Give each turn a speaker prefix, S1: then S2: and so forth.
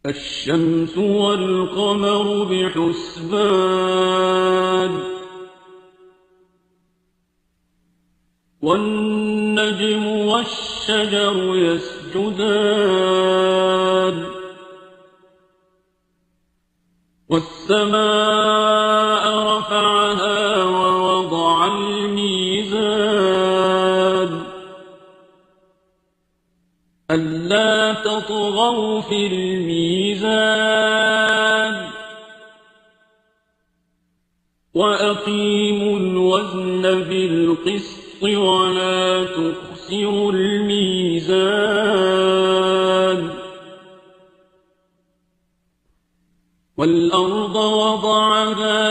S1: الشمس والقمر بحسبان والنجم والشجر يسجدان والسماء رفعها ووضع الميزان ألا تطغوا في الميزان وأقيموا الوزن بالقسط ولا تخسروا الميزان والأرض وضعها